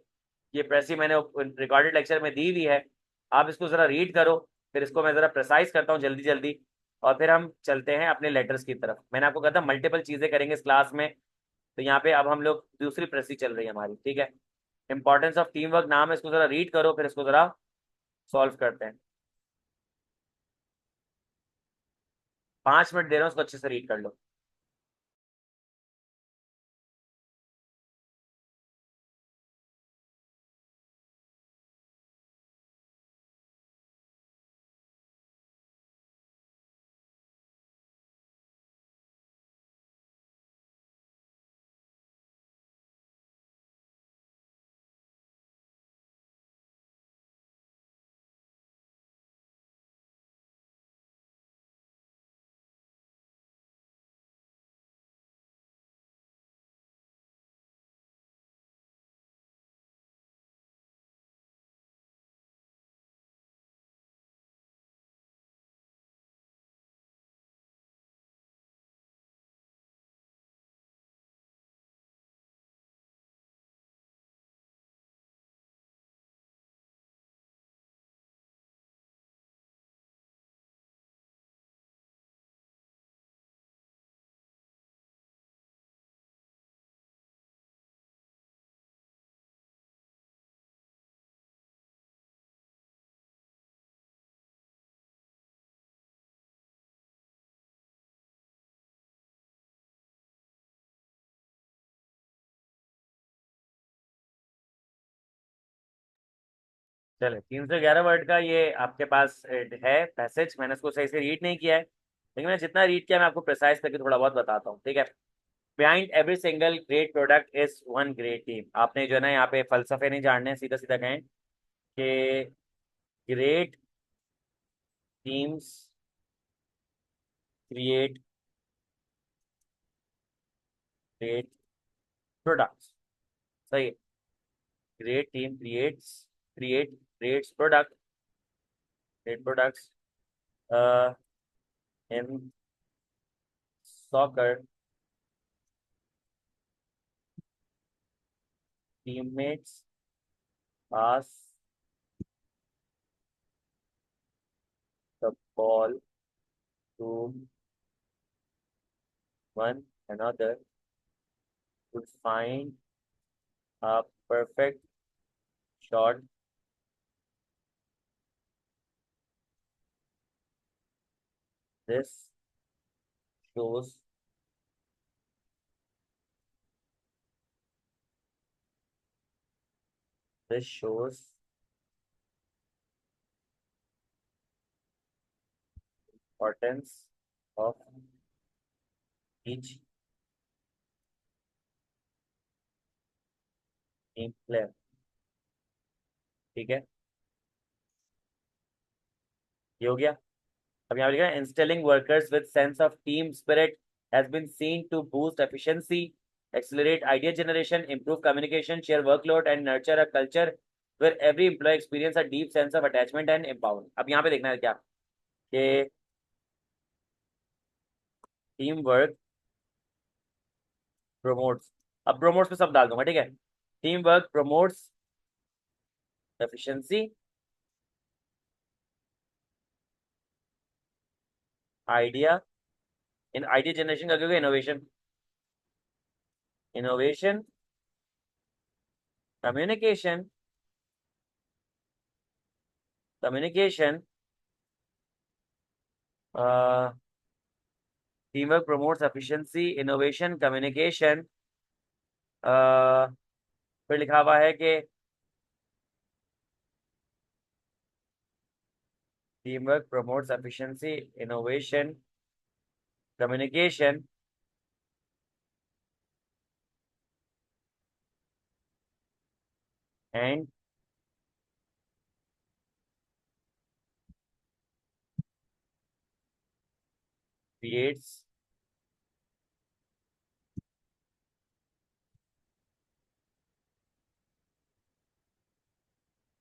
ये प्रेसी मैंने रिकॉर्डेड लेक्चर में दी हुई है, आप इसको ज़रा रीड करो, फिर इसको मैं ज़रा प्रिसाइज करता हूँ जल्दी जल्दी, और फिर हम चलते हैं अपने लेटर्स की तरफ। मैंने आपको कहा था मल्टीपल चीज़ें करेंगे इस क्लास में, तो यहाँ पे अब हम लोग दूसरी प्रेसी चल रही है हमारी, ठीक है। इंपॉर्टेंस ऑफ टीम वर्क नाम है, इसको ज़रा रीड करो, फिर इसको ज़रा सॉल्व करते हैं। 5 मिनट दे रहा हूँ, उसको अच्छे से रीड कर लो। चले, 311 वर्ड का ये आपके पास है पैसेज। मैंने इसको सही से रीड नहीं किया है, लेकिन मैंने जितना रीड किया मैं आपको प्रिसाइज करके थोड़ा बहुत बताता हूँ, ठीक है। Behind every single great product is one great team. आपने जो है ना यहाँ पे फलसफे नहीं जानने, सीधा सीधा कहें कि great teams create great products. सही है। Great team create great products in soccer. Teammates pass the ball to one another to find a perfect shot. This shows this shows importance of each team player। ठीक है, ये हो गया। अब यहाँ पे लिखा है instilling workers with sense of team spirit has been seen to boost efficiency, accelerate idea generation, improve communication, share workload and nurture a culture where every employee experience a deep sense of attachment and empowerment। अब यहाँ पे देखना है क्या कि team work promotes. अब promotes पे सब डाल दूंगा, ठीक है। Team work promotes efficiency, idea, in idea generation का क्योंकि innovation, innovation communication, communication team work promotes efficiency, innovation, communication. फिर लिखा हुआ है कि team work promotes efficiency, innovation, communication and creates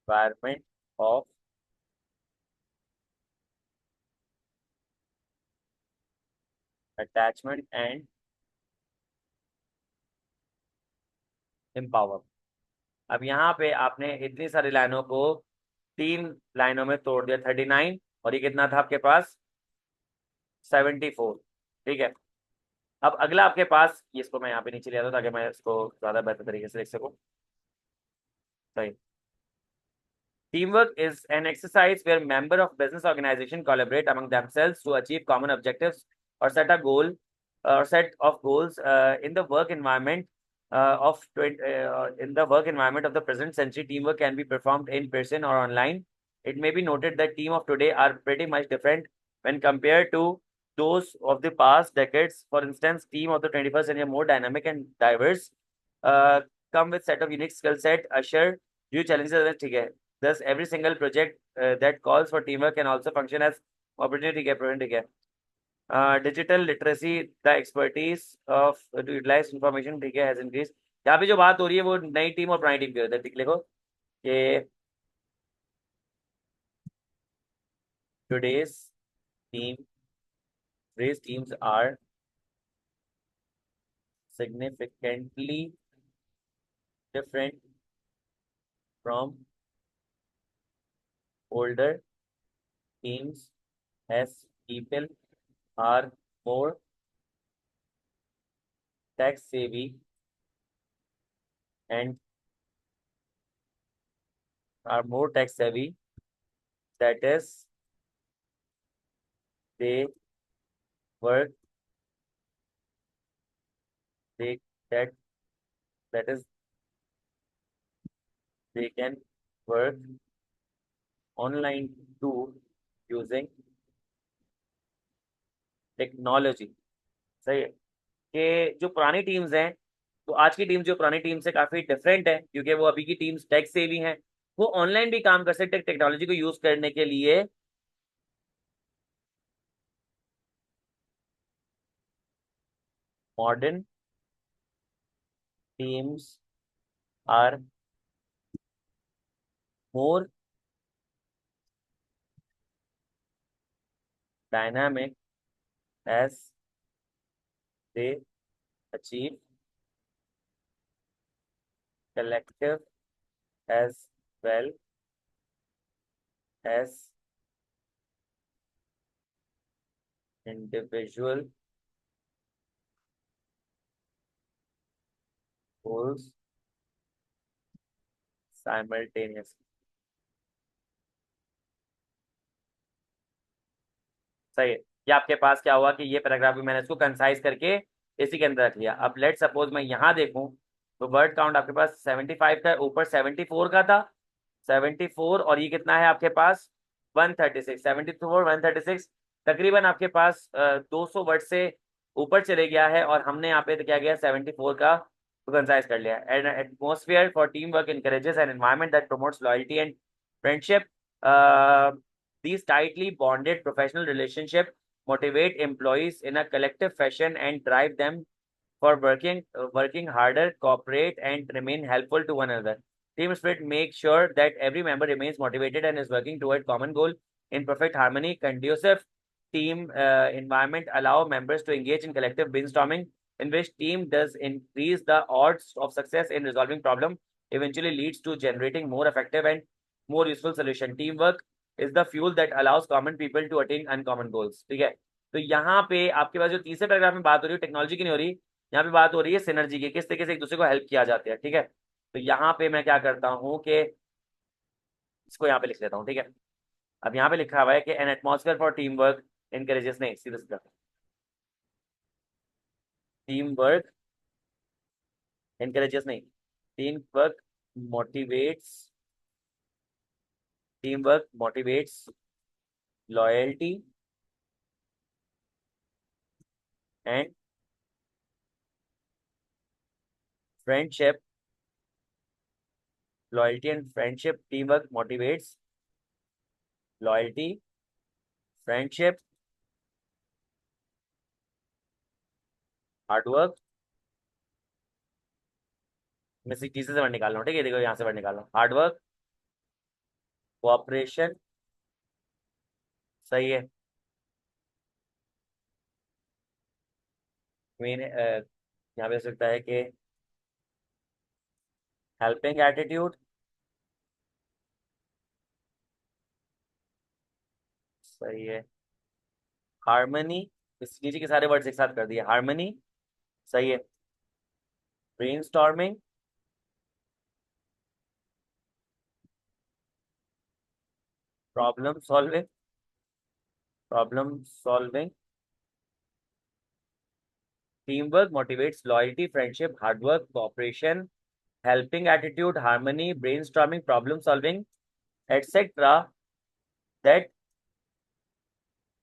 environment of attachment and empower. अब यहाँ पे आपने इतनी सारी लाइनों को 3 लाइनों में तोड़ दिया, 39, और ये कितना था आपके पास, 74। ठीक है। अब अगला आपके पास, इसको मैं यहाँ पे नीचे ले आता हूँ ताकि मैं इसको ज्यादा बेहतर तरीके से लिख सकूँ। सही। Teamwork is an exercise where member of business organization collaborate among themselves to achieve common objectives or set a goal or set of goals in the work environment in the work environment of the present century. Teamwork can be performed in person or online. It may be noted that team of today are pretty much different when compared to those of the past decades. For instance, team of the 21st century are more dynamic and diverse, uh, come with set of unique skill set, assure new challenges. ठीक है। Thus, every single project that calls for teamwork can also function as opportunity के project के digital literacy, the expertise of to utilize information ठीक है has increased। यहाँ पे जो बात हो रही है वो नई टीम और पुरानी टीम की होती है। ठीक लिखो कि today's team today's teams are significantly different from older teams as people are more tech savvy and are more tech savvy. That is, they work they that that is they can work online too using technology. सही है कि जो पुरानी teams हैं, तो आज की team जो पुरानी टीम से काफी डिफरेंट है क्योंकि वो अभी की टीम्स टेक से भी हैं, वो ऑनलाइन भी काम कर सकते हैं टेक्नोलॉजी को यूज करने के लिए। Modern teams are more dynamic as they achieve collective as well as individual goals simultaneously। सही है। ये आपके पास क्या हुआ कि ये पैराग्राफ भी मैंने इसको कंसाइज करके इसी के अंदर रख लिया। अब लेट सपोज मैं यहाँ देखूं तो वर्ड काउंट आपके पास 75 का है, ऊपर 74 का था, 74, और ये कितना है आपके पास 136, 74 136, तकरीबन आपके पास 200 वर्ड से ऊपर चले गया है। और हमने यहाँ पे तो क्या गया 74 का कंसाइज कर लिया। An atmosphere for team work encourages an environment that promotes loyalty and friendship। These tightly bonded professional relationships motivate employees in a collective fashion and drive them for working harder, cooperate, and remain helpful to one another. Team spirit makes sure that every member remains motivated and is working toward common goal in perfect harmony. Conducive team environment allow members to engage in collective brainstorming, in which team does increase the odds of success in resolving problem, eventually leads to generating more effective and more useful solution. Teamwork is the fuel that allows common people to attain uncommon goals। ठीक है। तो यहाँ पे आपके पास जो तीसरे paragraph में बात हो रही है टेक्नोलॉजी की नहीं हो रही, यहाँ पे बात हो रही है सिनर्जी की, किस तरीके से एक दूसरे को हेल्प किया जाता है। ठीक है। तो यहाँ पे मैं क्या करता हूँ कि इसको यहाँ पे लिख लेता हूँ। ठीक है। अब यहाँ पे लिखा हुआ है कि N atmosphere for team work encourages, नहीं सीधे सीधा टीम वर्क इनकरेजेस नहीं, team work motivates team work motivates loyalty and friendship. Loyalty and friendship, team work motivates loyalty, friendship, hard work. मैं तीसरे से वर्ड निकाल रहा हूँ। ठीक है, देखो यहाँ से वर्ड निकाल रहा हूँ, हार्डवर्क, कोऑपरेशन। सही है। मेन यहाँ पे हो सकता है कि हेल्पिंग एटीट्यूड, सही है। हार्मनी, इस नीचे के सारे वर्ड्स एक साथ कर दिए, हार्मनी, सही है। Brainstorming, problem solving, problem solving, team work motivates loyalty friendship hard work cooperation, helping attitude harmony brainstorming problem solving etcetera that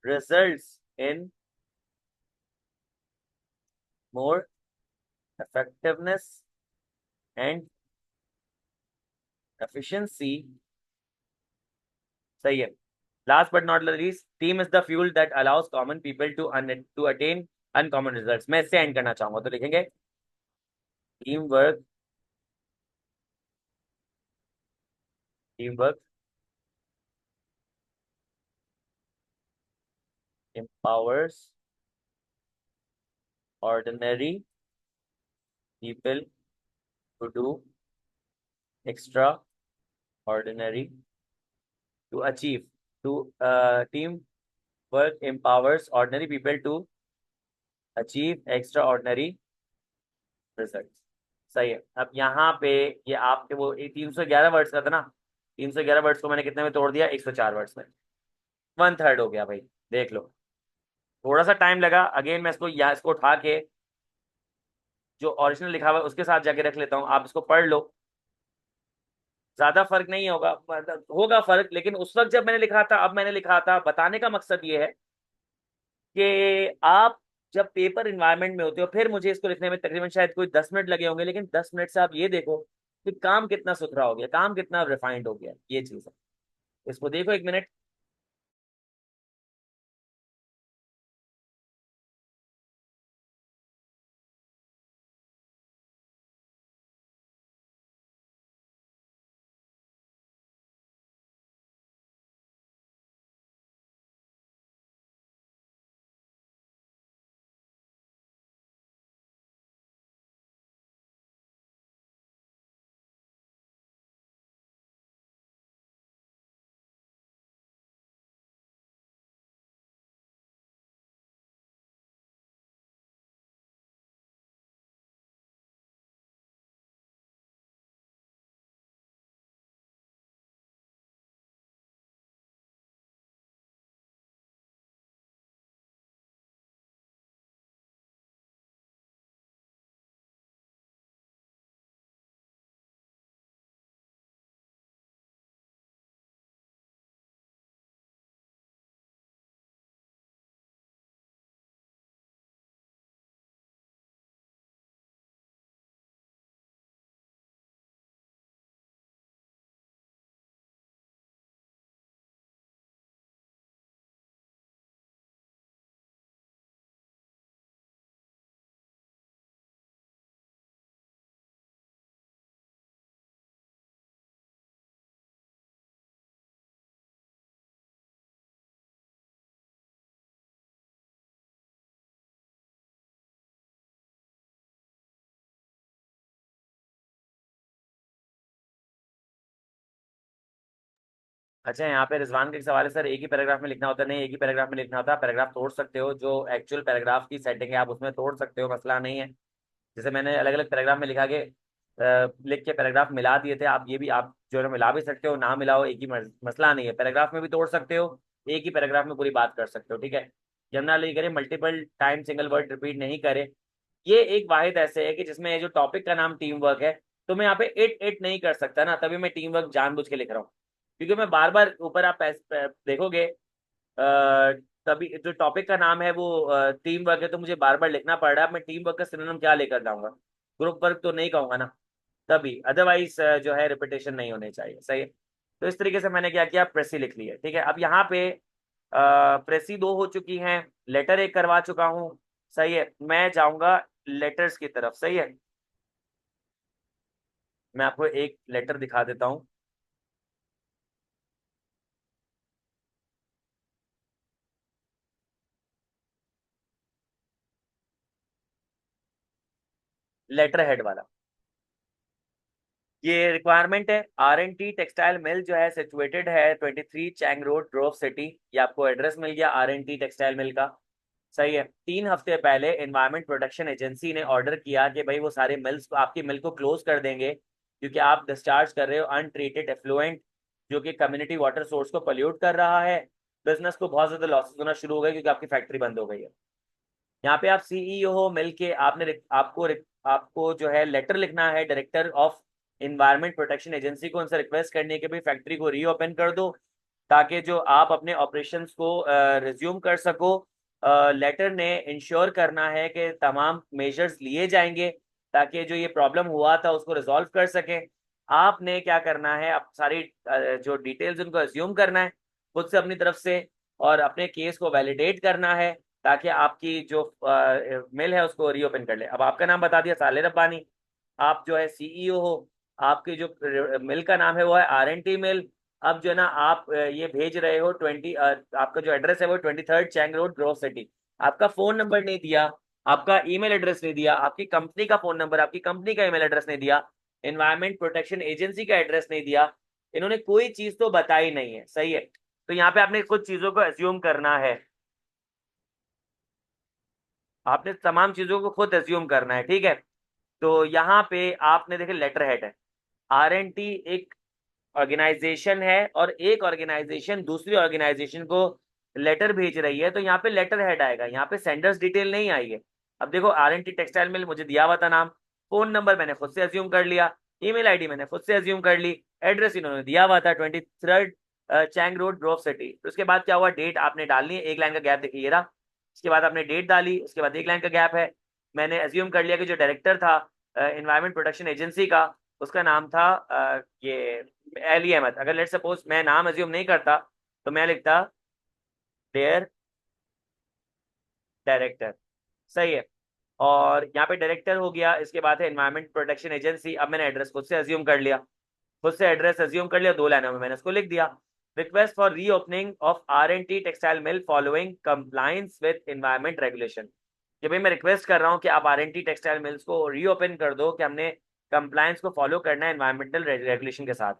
results in more effectiveness and efficiency, सही है। Last but not least, team is the fuel that allows common people to attain uncommon results. मैं इससे end करना चाहूंगा, तो लिखेंगे team work, team work empowers ordinary people to do extraordinary to achieve to team work empowers ordinary people to achieve extraordinary results, सही है। अब यहाँ पे ये आपके वो 311 वर्ड्स का था ना, 311 वर्ड्स को मैंने कितने में तोड़ दिया, 104 वर्ड्स में, 1/3 हो गया भाई। देख लो, थोड़ा सा टाइम लगा। अगेन मैं इसको या इसको उठा के जो ओरिजिनल लिखा हुआ है उसके साथ जाके रख लेता हूँ, आप इसको पढ़ लो। ज्यादा फर्क नहीं होगा, मतलब होगा फर्क, लेकिन उस वक्त जब मैंने लिखा था, अब मैंने लिखा था, बताने का मकसद ये है कि आप जब पेपर इन्वायरमेंट में होते हो, फिर मुझे इसको लिखने में तकरीबन शायद कोई 10 मिनट लगे होंगे, लेकिन 10 मिनट से आप ये देखो कि काम कितना सुथरा हो गया, काम कितना रिफाइंड हो गया, ये चीज है। इसको देखो 1 मिनट। अच्छा, यहाँ पे रिजवान का एक सवाल है, सर एक ही पैराग्राफ में लिखना होता है? नहीं, एक ही पैराग्राफ में लिखना होता है। पैराग्राफ तोड़ सकते हो, जो एक्चुअल पैराग्राफ की सेटिंग है आप उसमें तोड़ सकते हो, मसला नहीं है। जैसे मैंने अलग अलग पैराग्राफ में लिखा के लिख के पैराग्राफ मिला दिए थे, आप ये भी आप जो है मिला भी सकते हो, ना मिलाओ, एक ही मसला नहीं है। पैराग्राफ में भी तोड़ सकते हो, एक ही पैराग्राफ में पूरी बात कर सकते हो, ठीक है। जनरली करें, multiple time single word repeat नहीं करें। ये एक वाहिद ऐसे है कि जिसमें ये जो टॉपिक का नाम टीम वर्क है, तो मैं यहाँ पे इट इट नहीं कर सकता ना, तभी मैं टीम वर्क जानबूझ के लिख रहा हूँ। क्योंकि मैं बार बार ऊपर आप देखोगे तभी जो टॉपिक का नाम है वो टीम वर्क है, तो मुझे बार बार लिखना पड़ रहा है। मैं टीम वर्क का सिनोनिम क्या लेकर जाऊंगा, ग्रुप वर्क तो नहीं कहूंगा ना, तभी। अदरवाइज जो है रिपीटेशन नहीं होनी चाहिए, सही है। तो इस तरीके से मैंने क्या किया, प्रेसी लिख ली है, ठीक है। अब यहाँ पे प्रेसी 2 हो चुकी हैं, लेटर 1 करवा चुका हूँ, सही है। मैं जाऊंगा लेटर्स की तरफ, सही है। मैं आपको एक लेटर दिखा देता हूँ। लेटर हेड वाला। ये रिक्वायरमेंट है। R&T टेक्सटाइल मिल जो है सिचुएटेड है 23 चैंग रोड, ग्रोव सिटी। ये आपको एड्रेस मिल गया R&T टेक्सटाइल मिल का। सही है। 3 हफ्ते पहले एनवायरमेंट प्रोटेक्शन एजेंसी ने ऑर्डर किया कि भाई वो सारे मिल्स को, आपकी मिल को क्लोज कर देंगे, क्योंकि आप डिस्चार्ज कर रहे हो अनट्रीटेड एफ्लुएंट जो कि कम्युनिटी वाटर सोर्स को पोल्यूट कर रहा है। बिजनेस को बहुत ज्यादा लॉसेस होना शुरू हो गए क्योंकि आपकी फैक्ट्री बंद हो गई है। यहाँ पे आप सीईओ हो, मिल के आपको जो है लेटर लिखना है director of environment protection agency को, उनसे रिक्वेस्ट करने के भी फैक्ट्री को रीओपन कर दो, ताकि जो आप अपने ऑपरेशंस को रिज्यूम कर सको। लेटर ने इंश्योर करना है कि तमाम मेजर्स लिए जाएंगे ताकि जो ये प्रॉब्लम हुआ था उसको रिजॉल्व कर सके। आपने क्या करना है, आप सारी जो डिटेल्स उनको एज्यूम करना है खुद से अपनी तरफ से, और अपने केस को वैलिडेट करना है ताकि आपकी जो मिल है उसको रीओपन कर ले। अब आपका नाम बता दिया साले रब्बानी, आप जो है सीईओ हो, आपकी जो मिल का नाम है वो है R&T मिल। अब जो है ना आप ये भेज रहे हो आपका जो एड्रेस है वो 23 चैंग रोड, ग्रोव सिटी। आपका फोन नंबर नहीं दिया, आपका ईमेल एड्रेस नहीं दिया, आपकी कंपनी का फोन नंबर, आपकी कंपनी का ईमेल एड्रेस नहीं दिया, एनवायरमेंट प्रोटेक्शन एजेंसी का एड्रेस नहीं दिया, इन्होंने कोई चीज तो बताई नहीं है। सही है। तो यहाँ पे आपने कुछ चीजों को एज्यूम करना है, आपने तमाम चीजों को खुद एज्यूम करना है, ठीक है। तो यहाँ पे आपने देखे लेटर हेड है। R&T एक ऑर्गेनाइजेशन है और एक ऑर्गेनाइजेशन दूसरी ऑर्गेनाइजेशन को लेटर भेज रही है, तो यहाँ पे लेटर हेड आएगा, यहाँ पे सेंडर्स डिटेल नहीं आई है। अब देखो R&T टेक्सटाइल मिल मुझे दिया हुआ था नाम, फोन नंबर मैंने खुद से अज्यूम कर लिया, ईमेल आईडी मैंने खुद से अज्यूम कर ली, एड्रेस इन्होंने दिया हुआ था 23 चैंग रोड, ग्रोव सिटी। तो उसके बाद क्या हुआ, डेट आपने डालनी है, एक लाइन का गैप देखिए ये रहा। उसके बाद आपने डेट डाली, उसके बाद एक लाइन का गैप है। मैंने अज्यूम कर लिया कि जो डायरेक्टर था एनवायरमेंट प्रोटेक्शन एजेंसी का, उसका नाम था ये अली अहमद। अगर लेट सपोज मैं नाम अज्यूम नहीं करता तो मैं लिखता देयर डायरेक्टर। सही है। और यहाँ पे डायरेक्टर हो गया, इसके बाद है एनवायरमेंट प्रोटेक्शन एजेंसी। अब मैंने एड्रेस खुद से अज्यूम कर लिया, खुद से एड्रेस अज्यूम कर लिया, 2 लाइनों में मैंने इसको लिख दिया। Request for reopening of R&T textile mill following compliance with environment regulation. कि भाई मैं रिक्वेस्ट कर रहा हूँ कि आप R&T टेक्सटाइल मिल्स को रीओपन कर दो कि हमने कंप्लायंस को फॉलो करना है एनवायरमेंटल रेगुलेशन के साथ।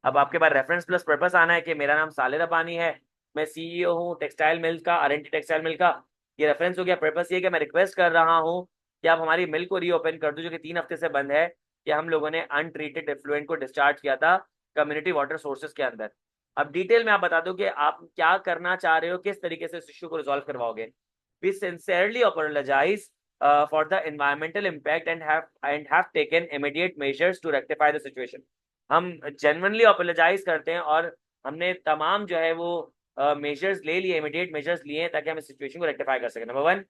अब आपके पास रेफरेंस प्लस पर्पस आना है कि मेरा नाम साले रब्बानी है, मैं सीईओ हूँ टेक्सटाइल मिल का, R&T टेक्सटाइल मिल का। ये रेफरेंस हो गया। पर्पस ये कि मैं रिक्वेस्ट कर रहा हूँ कि आप हमारी मिल को रीओपन कर दो जो कि 3 हफ्ते से बंद है, कि हम लोगों ने अनट्रीटेड एफ्लुएंट को डिस्चार्ज किया था कम्युनिटी वाटर सोर्सेज के अंदर। अब डिटेल में आप बता दो कि आप क्या करना चाह रहे हो, किस तरीके से इस इश्यू को रिजॉल्व करवाओगे। We sincerely apologise for the environmental impact and have taken immediate measures to rectify the situation. हम जेन्युइनली अपोलोजाइज करते हैं और हमने तमाम जो है वो मेजर्स ले लिए, इमीडिएट मेजर्स लिए हैं ताकि हम इस सिचुएशन को रेक्टिफाई कर सकें। नंबर 1,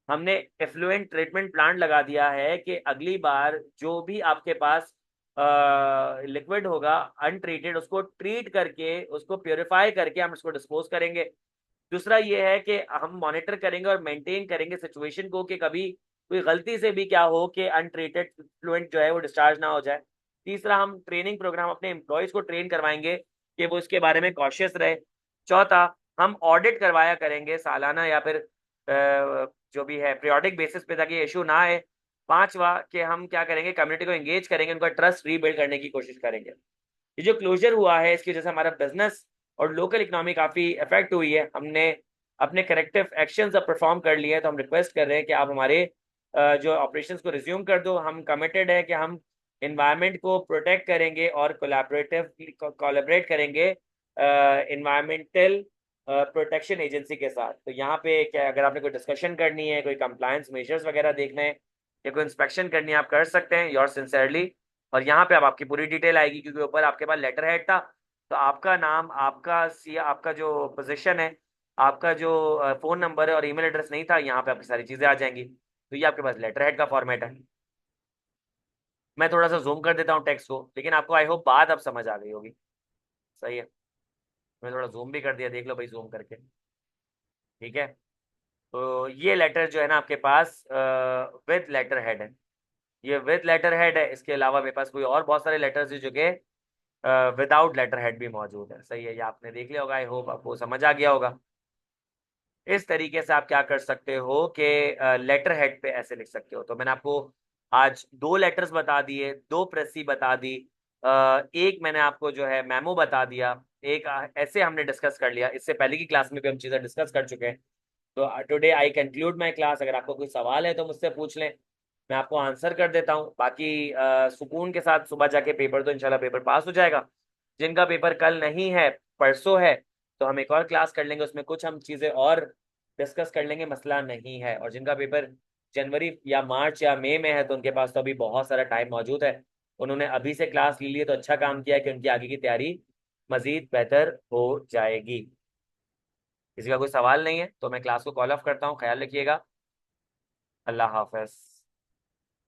हमने एफ्लुएंट ट्रीटमेंट प्लांट लगा दिया है कि अगली बार जो भी आपके पास लिक्विड होगा अनट्रीटेड, उसको ट्रीट करके, उसको प्योरीफाई करके हम उसको डिस्पोज करेंगे। दूसरा ये है कि हम मॉनिटर करेंगे और मेंटेन करेंगे सिचुएशन को कि कभी कोई गलती से भी क्या हो कि अनट्रीटेड फ्लुएंट जो है वो डिस्चार्ज ना हो जाए। तीसरा, हम ट्रेनिंग प्रोग्राम अपने एम्प्लॉयज को ट्रेन करवाएंगे कि वो इसके बारे में कॉशियस रहे। चौथा, हम ऑडिट करवाया करेंगे सालाना या फिर जो भी है पीरियोडिक बेसिस पे, ताकि इशू ना आए। पांचवा, कि हम क्या करेंगे, कम्युनिटी को एंगेज करेंगे, उनका ट्रस्ट रीबिल्ड करने की कोशिश करेंगे। ये जो क्लोजर हुआ है इसकी वजह से हमारा बिजनेस और लोकल इकोनॉमी काफ़ी इफेक्ट हुई है। हमने अपने करेक्टिव एक्शंस अब परफॉर्म कर लिए हैं, तो हम रिक्वेस्ट कर रहे हैं कि आप हमारे जो ऑपरेशंस को रिज्यूम कर दो। हम कमिटेड है कि हम इन्वायरमेंट को प्रोटेक्ट करेंगे और कोलैबोरेट करेंगे इन्वायरमेंटल प्रोटेक्शन एजेंसी के साथ। तो यहाँ पे क्या, अगर आपने कोई डिस्कशन करनी है, कोई कंप्लायंस मेजर्स वगैरह देखने हैं या कोई इंस्पेक्शन करनी है, आप कर सकते हैं, योर सिंसियरली। और यहाँ पे अब आपकी पूरी डिटेल आएगी क्योंकि ऊपर आपके पास लेटर हेड था, तो आपका नाम, आपका जो पोजीशन है, आपका जो फोन नंबर है और ईमेल एड्रेस नहीं था, यहाँ पे आपकी सारी चीजें आ जाएंगी। तो ये आपके पास लेटर हेड का फॉर्मेट है। मैं थोड़ा सा जूम कर देता हूँ टेक्स्ट को, लेकिन आपको आई होप बात अब समझ आ गई होगी। सही है। मैं थोड़ा जूम भी कर दिया, देख लो भाई जूम करके। ठीक है। तो ये लेटर जो है ना आपके पास विद लेटर हेड है, ये विद लेटर हेड है। इसके अलावा मेरे पास कोई और बहुत सारे लेटर्स है जो कि विदाउट लेटर हेड भी मौजूद है। सही है, ये आपने देख लिया होगा, आई होप आपको समझ आ गया होगा। इस तरीके से आप क्या कर सकते हो कि लेटर हेड पे ऐसे लिख सकते हो। तो मैंने आपको आज 2 लेटर्स बता दिए, 2 प्रेसी बता दी, एक मैंने आपको जो है मेमो बता दिया, एक ऐसे हमने डिस्कस कर लिया। इससे पहले की क्लास में भी हम चीज़ें डिस्कस कर चुके हैं। तो today I conclude my class. अगर आपको कोई सवाल है तो मुझसे पूछ लें, मैं आपको आंसर कर देता हूँ। बाकी सुकून के साथ सुबह जाके पेपर, तो इंशाल्लाह पेपर पास हो जाएगा। जिनका पेपर कल नहीं है, परसों है, तो हम एक और क्लास कर लेंगे, उसमें कुछ हम चीज़ें और डिस्कस कर लेंगे, मसला नहीं है। और जिनका पेपर जनवरी या मार्च या मई में है, तो उनके पास तो अभी बहुत सारा टाइम मौजूद है। उन्होंने अभी से क्लास ले ली है, तो अच्छा काम किया कि उनकी आगे की तैयारी मजीद बेहतर हो जाएगी। किसी का कोई सवाल नहीं है तो मैं क्लास को कॉल ऑफ करता हूँ। ख्याल रखिएगा। अल्लाह हाफिज।